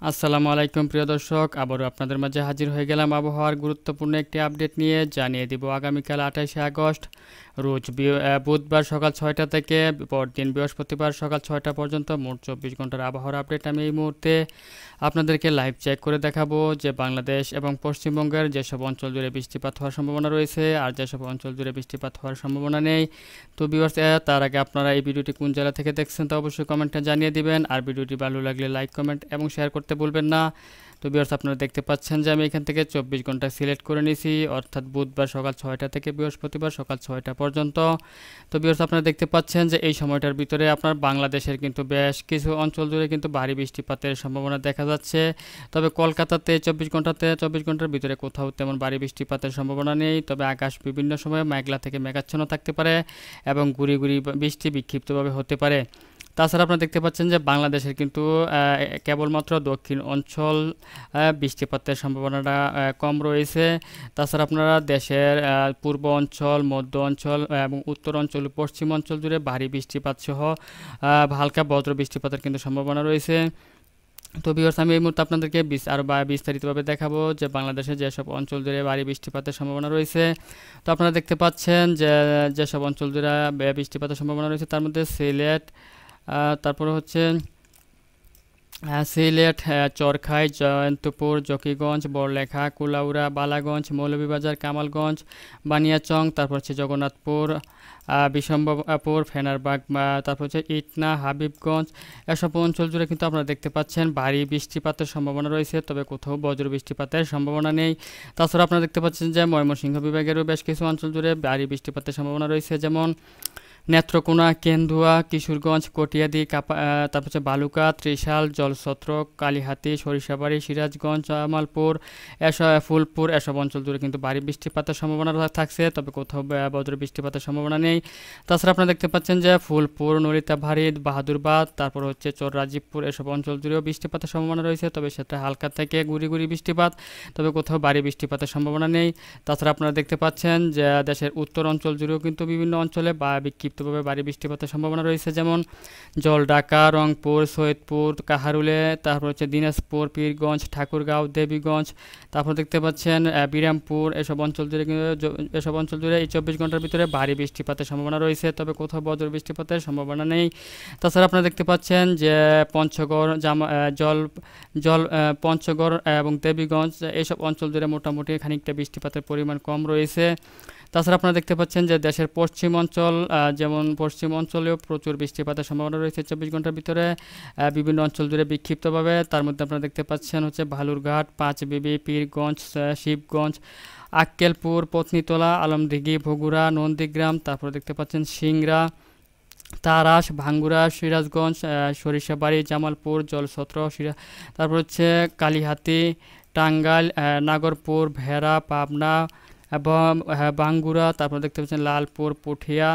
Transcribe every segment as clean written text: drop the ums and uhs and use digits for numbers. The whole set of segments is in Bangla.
আসসালামু আলাইকুম প্রিয় দর্শক, আবারও আপনাদের মাঝে হাজির হয়ে গেলাম আবহাওয়ার গুরুত্বপূর্ণ একটি আপডেট নিয়ে। জানিয়ে দিব আগামীকাল 28শে আগস্ট রোজ বুধবার সকাল 6টা থেকে পরদিন বৃহস্পতিবার সকাল 6টা পর্যন্ত মোট 24 ঘন্টার আবহাওয়ার আপডেট আমি এই মুহূর্তে আপনাদেরকে লাইভ চেক করে দেখাবো যে বাংলাদেশ এবং পশ্চিমবঙ্গের যেসব অঞ্চল জুড়ে বৃষ্টিপাত হওয়ার সম্ভাবনা রয়েছে আর যেসব অঞ্চল জুড়ে বৃষ্টিপাত হওয়ার সম্ভাবনা নেই। তো ভিউয়ার্স, তার আগে আপনারা এই ভিডিওটি কোন জেলা থেকে দেখছেন তা অবশ্যই কমেন্টে জানিয়ে দিবেন, আর ভিডিওটি ভালো লাগলে লাইক কমেন্ট এবং শেয়ার করতে ভুলবেন না। তো ভিউয়ার্স, আপনারা দেখতে পাচ্ছেন যে আমি এখান থেকে 24 ঘন্টা সিলেক্ট করে নিয়েছি, অর্থাৎ বুধবার সকাল 6টা থেকে বৃহস্পতিবার সকাল 6টা পর্যন্ত। তো ভিউয়ার্স, আপনারা দেখতে পাচ্ছেন যে এই সময়টার ভিতরে আপনার বাংলাদেশের কিন্তু বেশ কিছু অঞ্চল জুড়ে কিন্তু ভারী বৃষ্টিপাতের সম্ভাবনা দেখা যাচ্ছে। তবে কলকাতাতে 24 ঘন্টার ভিতরে কোথাও তেমন ভারী বৃষ্টিপাতের সম্ভাবনা নেই। তবে আকাশ বিভিন্ন সময় মেঘলা থেকে মেঘাচ্ছন্ন থাকতে পারে এবং গুড়ি গুড়ি বৃষ্টি বিক্ষিপ্তভাবে হতে পারে। তাছাড়া আপনারা দেখতে পাচ্ছেন যে বাংলাদেশের কিন্তু কেবলমাত্র দক্ষিণ অঞ্চল বৃষ্টিপাতের সম্ভাবনাটা কম রয়েছে। তাছাড়া আপনারা দেশের পূর্ব অঞ্চল, মধ্য অঞ্চল এবং উত্তর অঞ্চল, পশ্চিম অঞ্চল জুড়ে ভারী বৃষ্টিপাত সহ হালকা বজ্র বৃষ্টিপাতের কিন্তু সম্ভাবনা রয়েছে। তো ভিউয়ার্স, আমি এই মুহূর্তে আপনাদেরকে আরও বিস্তারিতভাবে দেখাবো যে বাংলাদেশে যেসব অঞ্চল জুড়ে ভারী বৃষ্টিপাতের সম্ভাবনা রয়েছে। তো আপনারা দেখতে পাচ্ছেন যে যেসব অঞ্চল জুড়ে বৃষ্টিপাতের সম্ভাবনা রয়েছে তার মধ্যে সিলেট, তারপরে হচ্ছে সিলেট, চরখাই, জয়ন্তপুর, জকিগঞ্জ, বড়লেখা, কুলাউড়া, বালাগঞ্জ, মৌলভীবাজার, কামালগঞ্জ, বানিয়াচং, তারপর হচ্ছে জগন্নাথপুর, বিশম্বরপুর, ফেনারবাগ, তারপর হচ্ছে ইটনা, হাবিবগঞ্জ, এসব অঞ্চল জুড়ে কিন্তু আপনারা দেখতে পাচ্ছেন ভারী বৃষ্টিপাতের সম্ভাবনা রয়েছে, তবে কোথাও বজ্র বৃষ্টিপাতের সম্ভাবনা নেই। তাছাড়া আপনারা দেখতে পাচ্ছেন যে ময়মনসিংহ বিভাগেরও বেশ কিছু অঞ্চল জুড়ে ভারী বৃষ্টিপাতের সম্ভাবনা রয়েছে, যেমন নেত্রকোনা, কেন্দুয়া, কিশোরগঞ্জ, কটিয়াদি, তারপর হচ্ছে বালুকা, ত্রিশাল, জলছত্র, কালীহাতি, সরিষাবাড়ি, সিরাজগঞ্জ, জামালপুর, ফুলপুর, এসব অঞ্চল জুড়ে কিন্তু ভারী বৃষ্টিপাতের সম্ভাবনা থাকছে, তবে কোথাও বজ্র বৃষ্টিপাতের সম্ভাবনা নেই। তাছাড়া আপনারা দেখতে পাচ্ছেন যে ফুলপুর, নলিতাভারী, বাহাদুরবাদ, তারপর হচ্ছে চর রাজীবপুর, এসব অঞ্চল জুড়েও বৃষ্টিপাতের সম্ভাবনা রয়েছে, তবে সেটা হালকা থেকে গুড়ি গুড়ি বৃষ্টিপাত, তবে কোথাও ভারী বৃষ্টিপাতের সম্ভাবনা নেই। তাছাড়া আপনারা দেখতে পাচ্ছেন যে দেশের উত্তর অঞ্চল জুড়েও কিন্তু বিভিন্ন অঞ্চলে বিক্ষিপ্তভাবে ভারী বৃষ্টিপাতের সম্ভাবনা রয়েছে, যেমন জলঢাকা, রংপুর, সৈয়দপুর, কাহারুলে, তারপর হচ্ছে দিনাজপুর, পীরগঞ্জ, ঠাকুরগাঁও, দেবীগঞ্জ, তারপর দেখতে পাচ্ছেন বিরামপুর, এসব অঞ্চল জুড়ে এই 24 ঘন্টার ভিতরে ভারী বৃষ্টিপাতের সম্ভাবনা রয়েছে, তবে কোথাও বজ্র বৃষ্টিপাতের সম্ভাবনা নেই। তাছাড়া আপনারা দেখতে পাচ্ছেন যে পঞ্চগড়, পঞ্চগড় এবং দেবীগঞ্জ, এইসব অঞ্চল জুড়ে মোটামুটি খানিকটা বৃষ্টিপাতের পরিমাণ কম রয়েছে। তাছাড়া আপনারা দেখতে পাচ্ছেন যে দেশের পশ্চিম অঞ্চল, যেমন পশ্চিম অঞ্চলেও প্রচুর বৃষ্টিপাতের সম্ভাবনা রয়েছে 24 ঘন্টার ভিতরে বিভিন্ন অঞ্চল জুড়ে বিক্ষিপ্তভাবে। তার মধ্যে আপনারা দেখতে পাচ্ছেন হচ্ছে বালুরঘাট, পাঁচবিবি, পীরগঞ্জ, শিবগঞ্জ, আক্কেলপুর, পত্নীতলা, আলমদিঘি, বগুড়া, নন্দীগ্রাম, তারপর দেখতে পাচ্ছেন সিংড়া, তারাস, ভাঙ্গুড়া, সিরাজগঞ্জ, সরিষাবাড়ি, জামালপুর, জলছত্র, তারপর হচ্ছে কালীহাতি, টাঙ্গাইল, নাগরপুর, ভেড়া, পাবনা এবং বাঙ্গুরা, তারপর দেখতে পাচ্ছেন লালপুর, পুঠিয়া,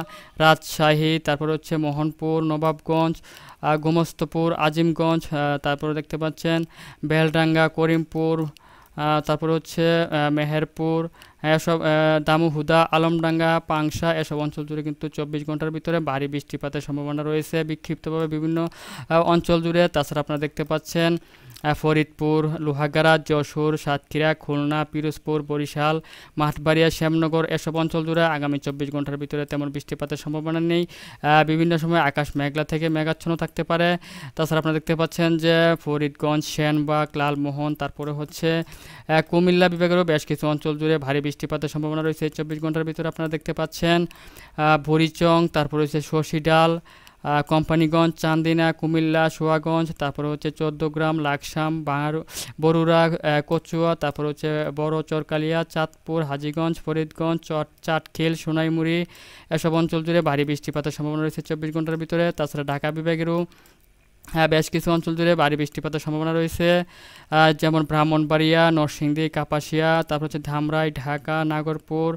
রাজশাহী, তারপর হচ্ছে মোহনপুর, নবাবগঞ্জ, গোমস্তপুর, আজিমগঞ্জ, তারপর দেখতে পাচ্ছেন বেলডাঙ্গা, করিমপুর, তারপর হচ্ছে মেহেরপুর, এসব দামুহুদা, আলমডাঙ্গা, পাংশা, এসব অঞ্চল জুড়ে কিন্তু 24 ঘন্টার ভিতরে ভারী বৃষ্টিপাতের সম্ভাবনা রয়েছে বিক্ষিপ্তভাবে বিভিন্ন অঞ্চল জুড়ে। তাছাড়া আপনারা দেখতে পাচ্ছেন ফরিদপুর, লোহাগাড়া, যশোর, সাতক্ষীরা, খুলনা, পিরোজপুর, বরিশাল, মাঠবাড়িয়া, শ্যামনগর, এসব অঞ্চল জুড়ে আগামী 24 ঘন্টার ভিতরে তেমন বৃষ্টিপাতের সম্ভাবনা নেই। বিভিন্ন সময় আকাশ মেঘলা থেকে মেঘাচ্ছন্ন থাকতে পারে। তাছাড়া আপনারা দেখতে পাচ্ছেন যে ফরিদগঞ্জ, সেনবাগ, লালমোহন, তারপরে হচ্ছে কুমিল্লা বিভাগেরও বেশ কিছু অঞ্চল জুড়ে ভারী বৃষ্টিপাতের সম্ভাবনা রয়েছে 24 ঘন্টার ভিতরে। আপনারা দেখতে পাচ্ছেন বুড়িচং, তারপরে হচ্ছে শশীডাল, কোম্পানিগঞ্জ, চান্দিনা, কুমিল্লা, সোয়াগঞ্জ, তারপর হচ্ছে 14 গ্রাম, লাকসাম, বরুড়া, কচুয়া, তারপর হচ্ছে বড় চরকালিয়া, চাঁদপুর, হাজীগঞ্জ, ফরিদগঞ্জ, চাটখিল, সোনাইমুড়ি, এসব অঞ্চল জুড়ে ভারী বৃষ্টিপাতের সম্ভাবনা রয়েছে 24 ঘন্টার ভিতরে। তাছাড়া ঢাকা বিভাগেরও বেশ কিছু অঞ্চল জুড়ে ভারী বৃষ্টিপাতের সম্ভাবনা রয়েছে, যেমন ব্রাহ্মণবাড়িয়া, নরসিংদী, কাপাসিয়া, তারপর হচ্ছে ধামরাই, ঢাকা, নাগরপুর,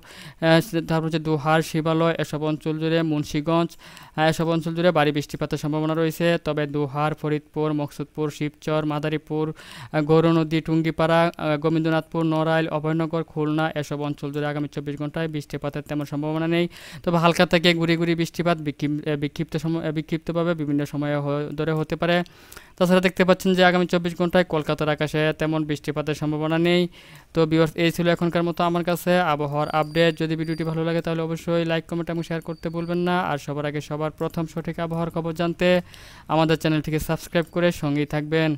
তারপর হচ্ছে দোহার, শিবালয়, এসব অঞ্চল জুড়ে মুন্সীগঞ্জ, এসব অঞ্চল জুড়ে ভারী বৃষ্টিপাতের সম্ভাবনা রয়েছে। তবে দোহার, ফরিদপুর, মকসুদপুর, শিবচর, মাদারীপুর, গৌরনদী, টুঙ্গিপাড়া, গোবিন্দনাথপুর, নড়াইল, অভয়নগর, খুলনা এসব অঞ্চল জুড়ে আগামী 24 ঘন্টায় বৃষ্টিপাতের তেমন সম্ভাবনা নেই। তবে হালকা থেকে গুঁড়ি গুঁড়ি বৃষ্টিপাত বিক্ষিপ্তভাবে বিভিন্ন সময়ে ধরে হতে পারে। তাছাড়া দেখতে পাচ্ছেন যে আগামী 24 ঘন্টায় কলকাতার আকাশে তেমন বৃষ্টিপাতের সম্ভাবনা নেই। তো ভিউয়ার্স, এই ছিল এখনকার মতো আমার কাছে আবহাওয়ার আপডেট। যদি ভিডিওটি ভালো লাগে তাহলে অবশ্যই লাইক, কমেন্ট এবং শেয়ার করতে ভুলবেন না। আর সবার আগে সবার প্রথম সঠিক আবহাওয়ার খবর জানতে আমাদের চ্যানেলটিকে সাবস্ক্রাইব করে সঙ্গেই থাকবেন।